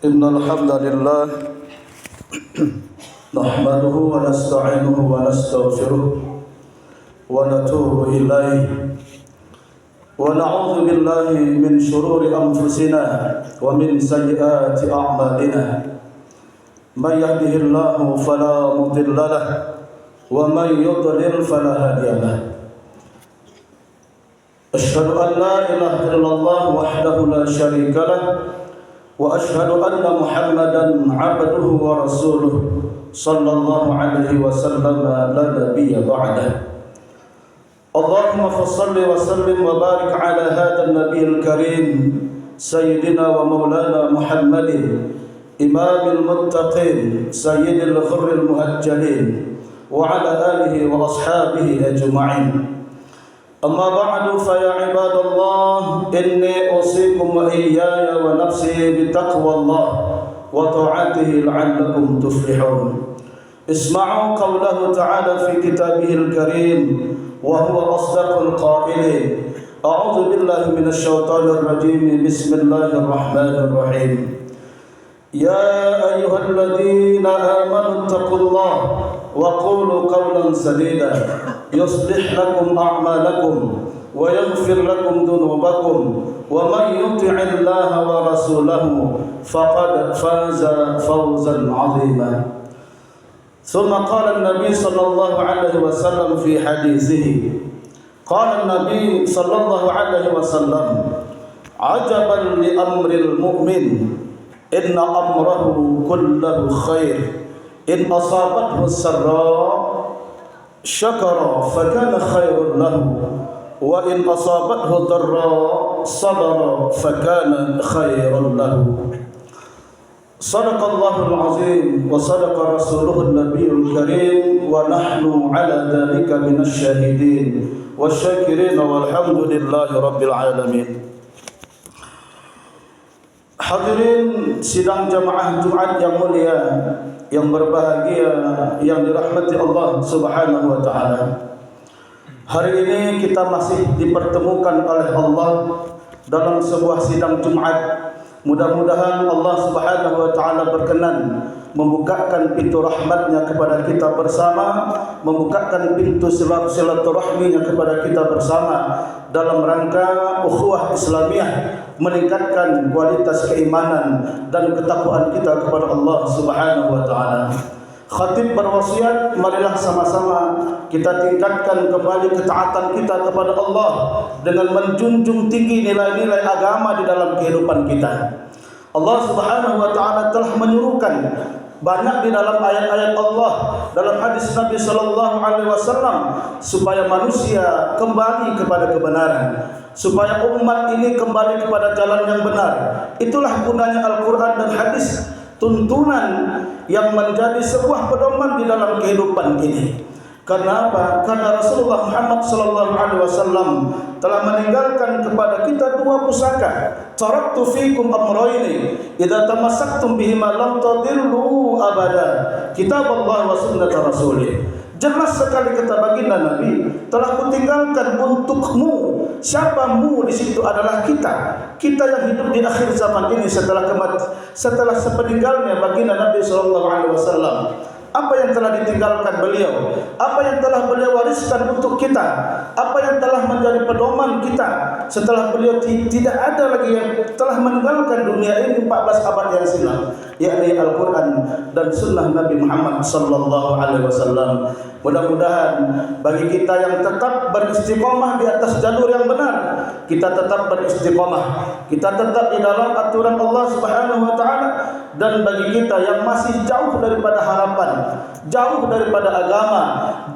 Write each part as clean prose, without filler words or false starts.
إن الحمد لله نحمده ونستعينه ونستغفره ونتوب إليه ونعوذ بالله من شرور أنفسنا ومن سيئات أعمالنا من يهده الله فلا مضل له ومن يضلل فلا هادي له أشهد أن لا إله إلا الله وحده لا شريك له وأشهد أن محمدا عبده ورسوله صلى الله عليه وسلم لا نبي بعده اللهم فصل وسلم وبارك على هذا النبي الكريم سيدنا ومولانا محمد إمام المتقين سيد الغر المهجلين وعلى آله وأصحابه أجمعين أما بعد فيا عباد الله إني أوصيكم وإياي ونفسي بتقوى الله وطاعته لعلكم تفلحون اسمعوا قوله تعالى في كتابه الكريم وهو أصدق القائلين أعوذ بالله من الشيطان الرجيم بسم الله الرحمن الرحيم يا أيها الذين آمنوا اتقوا الله وقولوا قولا سديدا يصلح لكم أعمالكم ويغفر لكم ذنوبكم ومن يطع الله ورسوله فقد فاز فوزا عظيما ثم قال النبي صلى الله عليه وسلم في حديثه قال النبي صلى الله عليه وسلم عجبا لأمر المؤمن إن أمره كله خير إن أصابته السراء شكر فكان خير له وإن أصابته ضراء صبر فكان خير له صدق الله العظيم وصدق رسوله النبي الكريم ونحن على ذلك من الشاهدين والشاكرين والحمد لله رب العالمين. Hadirin sidang jamaah Jumat yang mulia, yang berbahagia, yang dirahmati Allah Subhanahu wa taala. Hari ini kita masih dipertemukan oleh Allah dalam sebuah sidang Jumat. Mudah-mudahan Allah Subhanahu wa taala berkenan membukakan pintu rahmatnya kepada kita bersama, membukakan pintu silaturahminya kepada kita bersama dalam rangka ukhuwah Islamiyah, meningkatkan kualitas keimanan dan ketakwaan kita kepada Allah Subhanahu wa taala. Khatib berwasiat, marilah sama-sama kita tingkatkan kembali ketaatan kita kepada Allah dengan menjunjung tinggi nilai-nilai agama di dalam kehidupan kita. Allah Subhanahu wa taala telah menyuruhkan banyak di dalam ayat-ayat Allah, dalam hadis Nabi sallallahu alaihi wasallam, supaya manusia kembali kepada kebenaran, supaya umat ini kembali kepada jalan yang benar. Itulah gunanya Al-Qur'an dan hadis, tuntunan yang menjadi sebuah pedoman di dalam kehidupan ini. Karena apa? Karena Rasulullah Muhammad sallallahu alaihi wasallam telah meninggalkan kepada kita dua pusaka. Taraktu fikum amrayni idza tamassaktum bihima lam tadillu abada. Kitab Allah wa sunnat Rasulih. Jelas sekali kata baginda Nabi, telah kutinggalkan untukmu. Siapamu di situ adalah kita. Kita yang hidup di akhir zaman ini setelah sepeninggalnya baginda Nabi sallallahu alaihi wasallam. Apa yang telah ditinggalkan beliau, apa yang telah beliau wariskan untuk kita, apa yang telah menjadi pedoman kita setelah beliau tidak ada lagi yang telah meninggalkan dunia ini 14 abad yang silam, yakni Al-Quran dan Sunnah Nabi Muhammad sallallahu alaihi wasallam. Mudah-mudahan bagi kita yang tetap beristiqomah di atas jalur yang benar, kita tetap beristiqomah, kita tetap di dalam aturan Allah Subhanahu wa taala, dan bagi kita yang masih jauh daripada harapan, jauh daripada agama,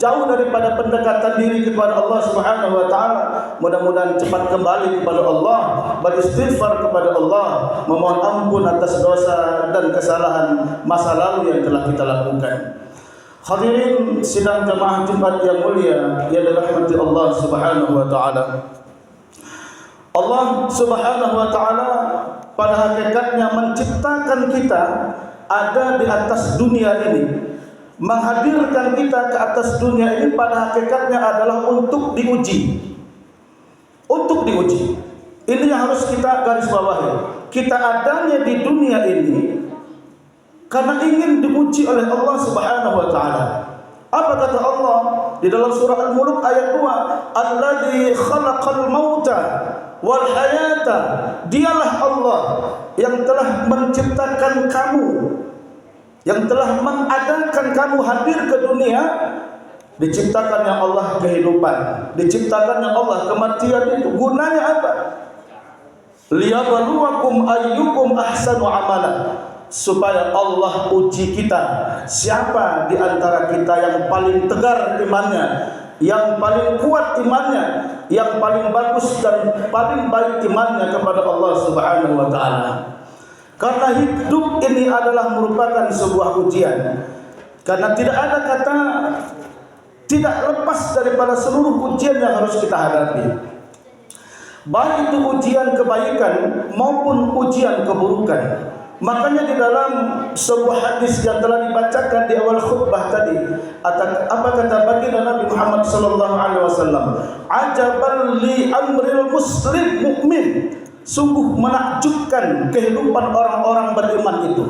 jauh daripada pendekatan diri kepada Allah Subhanahu wa taala, mudah-mudahan cepat kembali kepada Allah, beristighfar kepada Allah, memohon ampun atas dosa dan kesalahan masa lalu yang telah kita lakukan. Hadirin sidang jamaah Jumat yang mulia yang dirahmati Allah Subhanahu wa taala. Allah Subhanahu wa taala pada hakikatnya menciptakan kita ada di atas dunia ini. Menghadirkan kita ke atas dunia ini pada hakikatnya adalah untuk diuji. Untuk diuji. Ini yang harus kita garis bawahi. kita adanya di dunia ini karena ingin dipuji oleh Allah Subhanahu wa taala. Apa kata Allah di dalam surah Al-Mulk ayat 2? Alladzi khalaqal mauta wal hayata. Dialah Allah yang telah menciptakan kamu, yang telah mengadakan kamu hadir ke dunia. Diciptakannya Allah kehidupan, diciptakannya Allah kematian. Itu gunanya apa? Liyabluwakum ayyukum ahsanu amala, supaya Allah uji kita, siapa di antara kita yang paling tegar imannya, yang paling kuat imannya, yang paling bagus dan paling baik imannya kepada Allah Subhanahu wa taala. Karena hidup ini adalah merupakan sebuah ujian. Karena tidak ada kata tidak lepas daripada seluruh ujian yang harus kita hadapi, baik itu ujian kebaikan maupun ujian keburukan. Makanya di dalam sebuah hadis yang telah dibacakan di awal khutbah tadi, apa kata baginda Nabi Muhammad sallallahu alaihi wasallam? Ajaban li amril muslim mukmin. Sungguh menakjubkan kehidupan orang-orang beriman itu.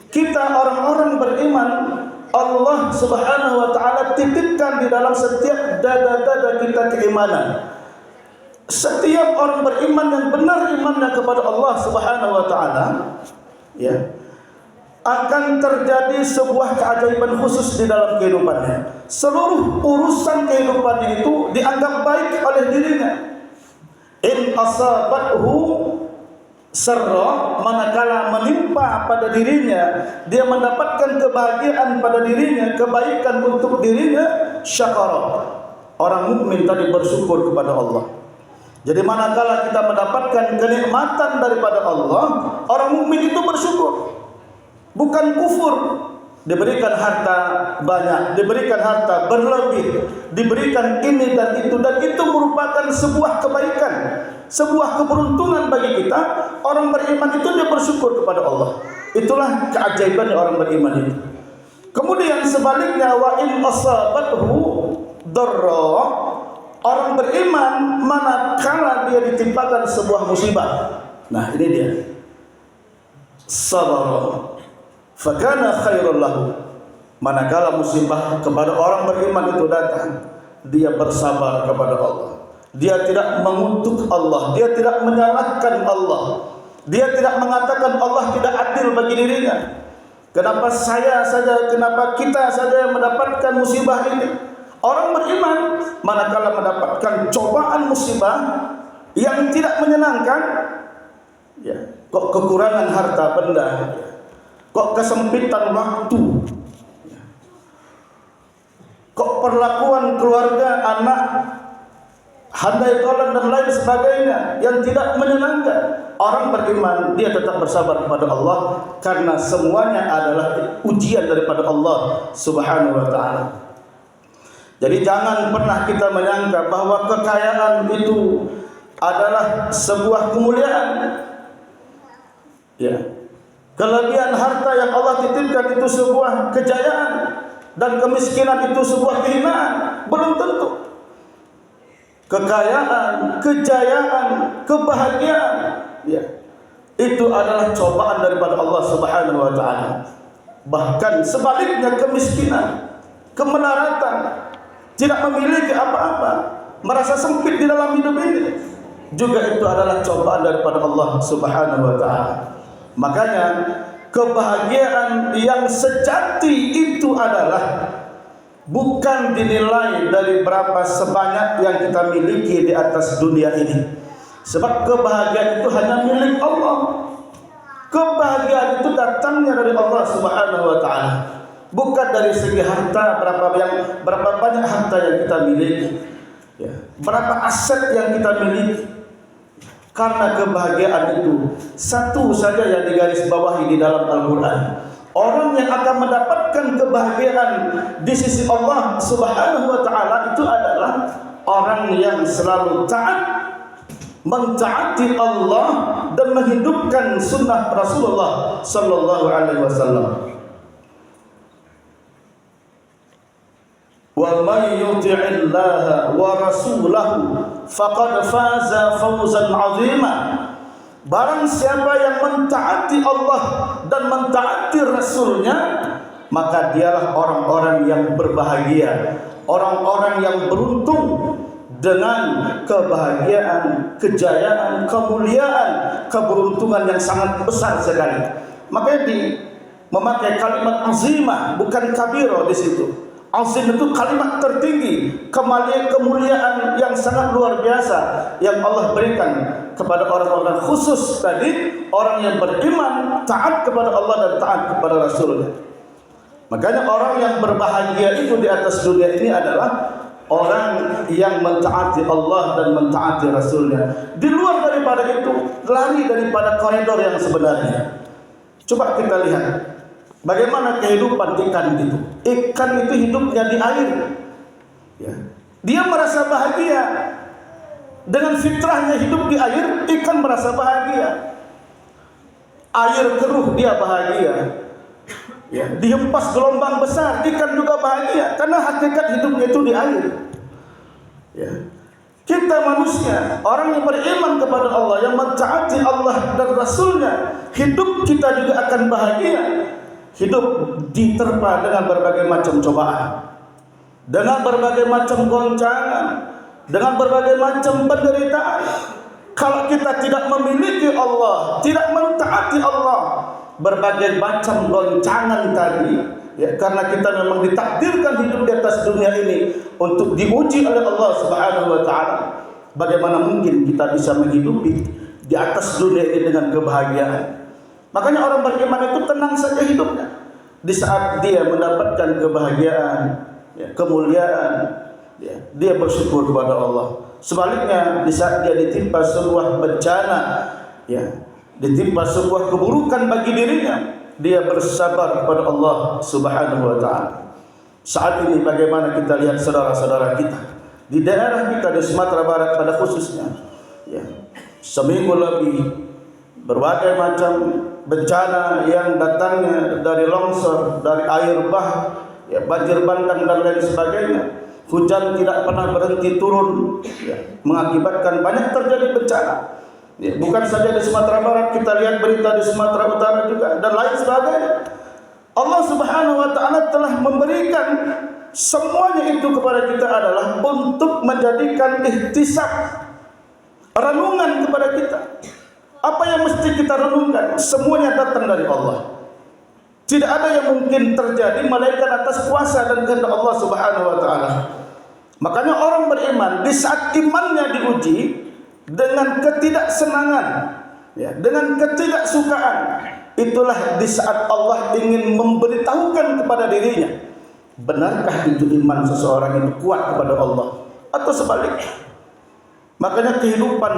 Kita orang-orang beriman, Allah Subhanahu wa taala titipkan di dalam setiap dada-dada kita keimanan. Setiap orang beriman yang benar imannya kepada Allah Subhanahu wa taala, ya, akan terjadi sebuah keajaiban khusus di dalam kehidupannya. Seluruh urusan kehidupannya itu dianggap baik oleh dirinya. In asabathu sarra, manakala menimpa pada dirinya, dia mendapatkan kebahagiaan pada dirinya, kebaikan untuk dirinya, syakara. Orang mukmin tadi bersyukur kepada Allah. Jadi manakala kita mendapatkan kenikmatan daripada Allah, orang mukmin itu bersyukur, bukan kufur. Diberikan harta banyak, diberikan harta berlebih, diberikan ini dan itu merupakan sebuah kebaikan, sebuah keberuntungan bagi kita. Orang beriman itu dia bersyukur kepada Allah. Itulah keajaiban orang beriman itu. Kemudian sebaliknya, wa in asabathu darra, orang beriman manakala dia ditimpakan sebuah musibah. Nah, ini dia. Sabar fakana khairul lahu. Manakala musibah kepada orang beriman itu datang, dia bersabar kepada Allah. Dia tidak mengutuk Allah, dia tidak menyalahkan Allah, dia tidak mengatakan Allah tidak adil bagi dirinya. Kenapa saya saja, kenapa kita saja yang mendapatkan musibah ini? Orang beriman manakala mendapatkan cobaan musibah yang tidak menyenangkan, ya, kok kekurangan harta benda, kok kesempitan waktu, kok perlakuan keluarga, anak, handai tolan dan lain sebagainya yang tidak menyenangkan. Orang beriman dia tetap bersabar kepada Allah karena semuanya adalah ujian daripada Allah Subhanahu wa taala. Jadi jangan pernah kita menyangka bahwa kekayaan itu adalah sebuah kemuliaan. Ya. Kelebihan harta yang Allah titipkan itu sebuah kejayaan, dan kemiskinan itu sebuah kehinaan. Belum tentu. Kekayaan, kejayaan, kebahagiaan, ya, itu adalah cobaan daripada Allah Subhanahu wa taala. Bahkan sebaliknya, kemiskinan, kemelaratan, tidak memiliki apa-apa, merasa sempit di dalam hidup ini, juga itu adalah cobaan daripada Allah Subhanahu wa taala. Makanya kebahagiaan yang sejati itu adalah bukan dinilai dari berapa sebanyak yang kita miliki di atas dunia ini. Sebab kebahagiaan itu hanya milik Allah. Kebahagiaan itu datangnya dari Allah Subhanahu wa taala, bukan dari segi harta, berapa banyak harta yang kita miliki, ya, berapa aset yang kita miliki. Karena kebahagiaan itu satu saja yang digarisbawahi di dalam Al-Quran. Orang yang akan mendapatkan kebahagiaan di sisi Allah Subhanahu wa taala itu adalah orang yang selalu taat, mentaati Allah dan menghidupkan sunnah Rasulullah sallallahu alaihi wasallam. Wa may yuti'illaha wa rasulahu faqad faza fawzan 'azima. Barang siapa yang mentaati Allah dan mentaati Rasulnya, maka dialah orang-orang yang berbahagia, orang-orang yang beruntung dengan kebahagiaan, kejayaan, kemuliaan, keberuntungan yang sangat besar sekali. Makanya memakai kalimat azimah, bukan kabiro di situ. Azim itu kalimat tertinggi, kemuliaan yang sangat luar biasa yang Allah berikan kepada orang-orang khusus tadi, orang yang beriman, taat kepada Allah dan taat kepada Rasulnya. Makanya orang yang berbahagia itu di atas dunia ini adalah orang yang mentaati Allah dan mentaati Rasulnya. Di luar daripada itu, lari daripada koridor yang sebenarnya. Coba kita lihat bagaimana kehidupan ikan itu. Ikan itu hidupnya di air. Ya. Dia merasa bahagia. Dengan fitrahnya hidup di air, ikan merasa bahagia. Air keruh dia bahagia. Ya, dihempas gelombang besar, ikan juga bahagia karena hakikat hidupnya itu di air. Ya. Kita manusia, orang yang beriman kepada Allah, yang mentaati Allah dan Rasulnya, hidup kita juga akan bahagia. Hidup diterpa dengan berbagai macam cobaan, dengan berbagai macam goncangan, dengan berbagai macam penderitaan. Kalau kita tidak memiliki Allah, tidak mentaati Allah, berbagai macam goncangan tadi, ya, karena kita memang ditakdirkan hidup di atas dunia ini untuk diuji oleh Allah Subhanahu wa taala. Bagaimana mungkin kita bisa menghidupi di atas dunia ini dengan kebahagiaan? Makanya orang beriman itu tenang saja hidupnya. Di saat dia mendapatkan kebahagiaan, ya, kemuliaan, ya, dia bersyukur kepada Allah. Sebaliknya, di saat dia ditimpa sebuah bencana, ya, ditimpa sebuah keburukan bagi dirinya, dia bersabar kepada Allah Subhanahu wa taala. Saat ini bagaimana kita lihat saudara-saudara kita di daerah kita di Sumatera Barat pada khususnya, ya, seminggu lebih berbagai macam bencana yang datangnya dari longsor, dari air bah, ya, banjir bandang dan lain sebagainya. Hujan tidak pernah berhenti turun, ya, mengakibatkan banyak terjadi bencana. Ya, bukan saja di Sumatera Barat, kita lihat berita di Sumatera Utara juga dan lain sebagainya. Allah Subhanahu wa taala telah memberikan semuanya itu kepada kita adalah untuk menjadikan ihtisab, renungan kepada kita. Apa yang mesti kita renungkan? Semuanya datang dari Allah. Tidak ada yang mungkin terjadi melainkan atas kuasa dan kehendak Allah Subhanahu wa taala. Makanya orang beriman di saat imannya diuji dengan ketidaksenangan, ya, dengan ketidaksukaan, itulah di saat Allah ingin memberitahukan kepada dirinya, benarkah itu iman seseorang itu kuat kepada Allah atau sebaliknya. Makanya kehidupan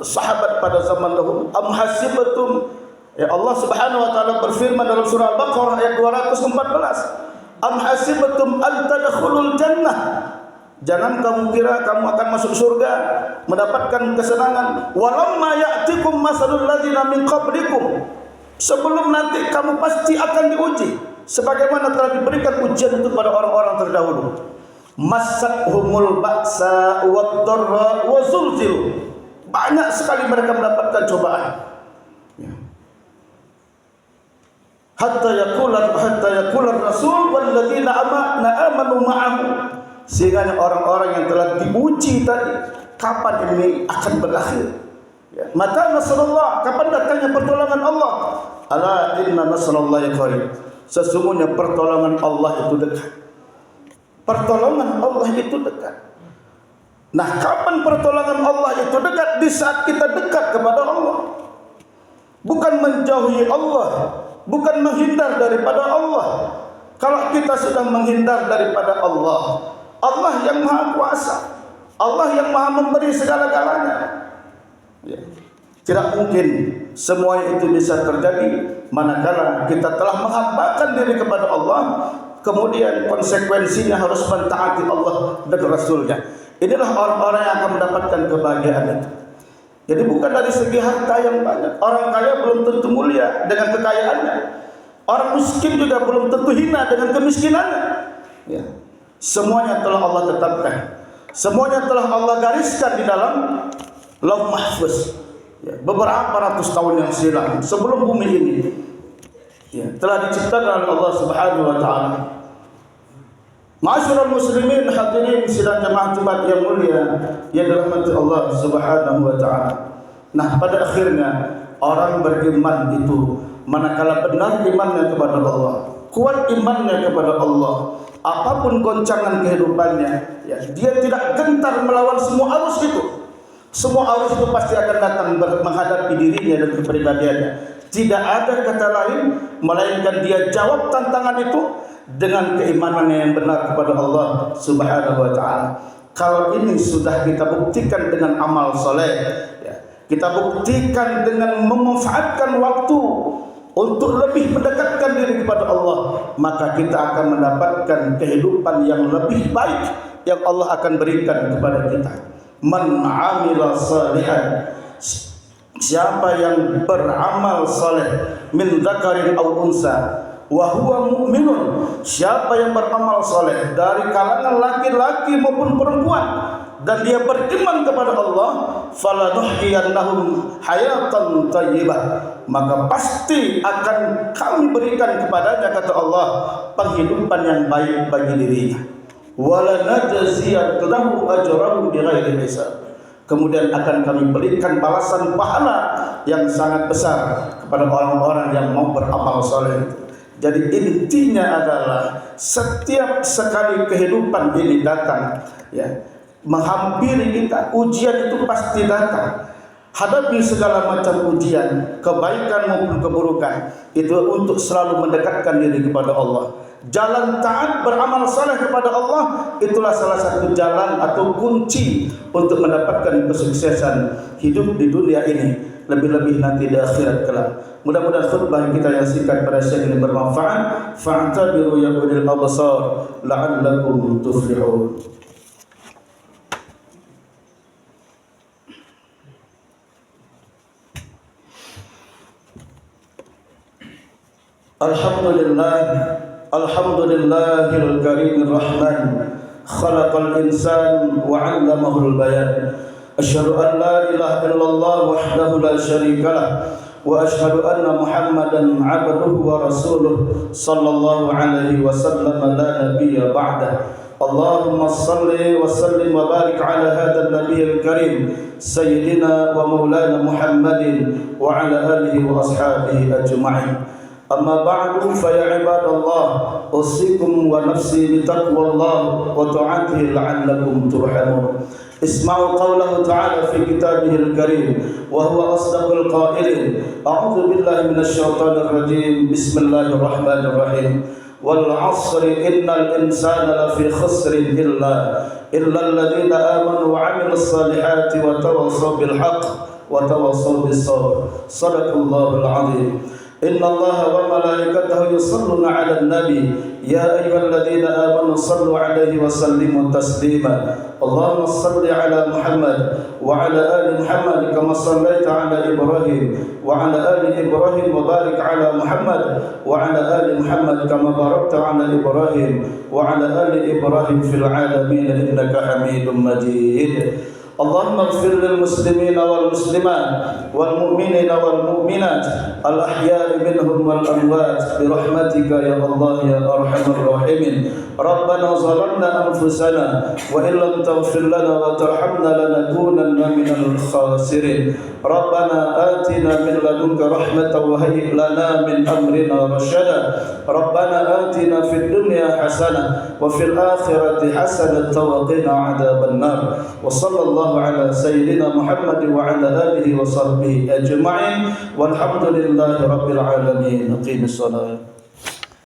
sahabat pada zaman dahulu, am hasibatum, ya, Allah Subhanahu wa taala berfirman dalam surah Al-Baqarah ayat 214, am hasibatum an tadkhulul jannah, jangan kamu kira kamu akan masuk surga, mendapatkan kesenangan, walamma ya'tikum masalul ladzina min qablikum, sebelum nanti kamu pasti akan diuji sebagaimana telah diberikan ujian itu pada orang-orang terdahulu. Masathumul ba'sa wad-dharra wa zulzilu, banyak sekali mereka mendapatkan cobaan, ya. Hatta yaqula rasul wal ladzina amanu ma'ahu, sehingga orang-orang yang telah diuji tadi, kapan ini akan berakhir, ya. Mata nasrullah, kapan datangnya pertolongan Allah? Ala inna nasrullahi qarib, sesungguhnya pertolongan Allah itu dekat. Pertolongan Allah itu dekat. Nah, kapan pertolongan Allah itu dekat? Di saat kita dekat kepada Allah, bukan menjauhi Allah, bukan menghindar daripada Allah. Kalau kita sudah menghindar daripada Allah, Allah yang maha kuasa, Allah yang maha memberi segala-galanya, ya, tidak mungkin semuanya itu bisa terjadi manakala kita telah menghambakan diri kepada Allah, kemudian konsekuensinya harus mentaati Allah dan Rasulnya. Inilah orang-orang yang akan mendapatkan kebahagiaan itu. Jadi bukan dari segi harta yang banyak. Orang kaya belum tentu mulia dengan kekayaannya. Orang miskin juga belum tentu hina dengan kemiskinannya, ya. Semuanya telah Allah tetapkan. Semuanya telah Allah gariskan di dalam Lauh Mahfuz, ya, beberapa ratus tahun yang silam sebelum bumi ini, ya, telah diciptakan oleh Allah Subhanahu wa taala. Ma'asyiral muslimin hadirin sidang jemaah Jumat yang mulia yang dirahmati Allah Subhanahu wa taala. Nah, pada akhirnya orang beriman itu manakala benar imannya kepada Allah, kuat imannya kepada Allah, apapun goncangan kehidupannya, ya, dia tidak gentar melawan semua arus itu. Semua arus itu pasti akan datang menghadapi dirinya dan kepribadiannya. Tidak ada kata lain melainkan dia jawab tantangan itu dengan keimanannya yang benar kepada Allah Subhanahu wa taala. Kalau ini sudah kita buktikan dengan amal soleh, ya, kita buktikan dengan memanfaatkan waktu untuk lebih mendekatkan diri kepada Allah, maka kita akan mendapatkan kehidupan yang lebih baik yang Allah akan berikan kepada kita. Man amila salihan, siapa yang beramal saleh, min dzakarin aw unsa wa huwa mu'minun, siapa yang beramal saleh dari kalangan laki-laki maupun perempuan dan dia beriman kepada Allah, falanuhyiyannahum hayatan thayyibah, maka pasti akan kami berikan kepadanya, kata Allah, penghidupan yang baik bagi dirinya. Wala najziyannahum ajrahum bighairi hisab, kemudian akan kami berikan balasan pahala yang sangat besar kepada orang-orang yang mau beramal saleh. Jadi intinya adalah setiap sekali kehidupan ini datang, ya, menghampiri kita, ujian itu pasti datang. Hadapi segala macam ujian, kebaikan maupun keburukan, itu untuk selalu mendekatkan diri kepada Allah. Jalan taat beramal saleh kepada Allah, itulah salah satu jalan atau kunci untuk mendapatkan kesuksesan hidup di dunia ini, lebih-lebih nanti di akhirat kelak. Mudah-mudahan khutbah kita yang singkat pada siang ini bermanfaat. Fa'tabiru ya ulil absar la'allakum tuflihun. Alhamdulillahil karimir rahman, khalaqal insan wa 'allamahul bayan. Asyhadu an la ilaha illallah wahdahu la syarika lah, wa asyhadu anna Muhammadan 'abduhu wa rasuluh sallallahu alaihi wasallam la nabiyya ba'da. Allahumma salli wa sallim wa barik ala hadzal nabiyil karim sayyidina wa maulana Muhammadin wa ala alihi wa ashabihi ajma'in. Amma ba'du, fa ya ibadallah, usikum wa nafsi bi taqwallah wa ta'atihi la'allakum turhamun. Isma'u qawlahu ta'ala fi kitabihil karim wa huwa asdaqul qailin. A'udzu billahi minasy syaithanir rajim. Bismillahirrahmanirrahim. Wal 'ashri innal insana lafi khusrin illa alladziina aamanu wa 'amilus salihati wa tawassaw bil haqq wa tawassaw bis sabr. Shadaqallahul 'azim. Inna Allaha wa malaikatahu yusalluna 'alan nabi ya ayyuhalladzina amanu sallu 'alaihi wa sallimu taslima. Allahumma salli 'ala Muhammad wa 'ala ali Muhammad kama shallaita 'ala Ibrahim wa 'ala ali Ibrahim wa barik 'ala Muhammad wa 'ala ali Muhammad kama barakta 'ala Ibrahim wa 'ala ali Ibrahim fil 'alamin innaka Hamidum Majid. Allahumma ighfir lil muslimina wal muslimat wal mu'minina wal mu'minat al ahya'i minhum wal amwat bi rahmatika ya Allah ya arhamar rahimin. Rabbana zalamna anfusana wa in lam taghfir lana wa tarhamna lanakunanna minal khasirin. Rabbana atina min ladunka rahmatan wa hayyi' lana min amrina rasyada. Rabbana atina fid dunya hasanah wa fil akhirati hasanah wa qina 'adzaban nar. Wa sallallahu ala sayyidina Muhammad wa ala alihi wa sahbihi ajma'in. Walhamdulillahi rabbil alamin. Aqimis salat.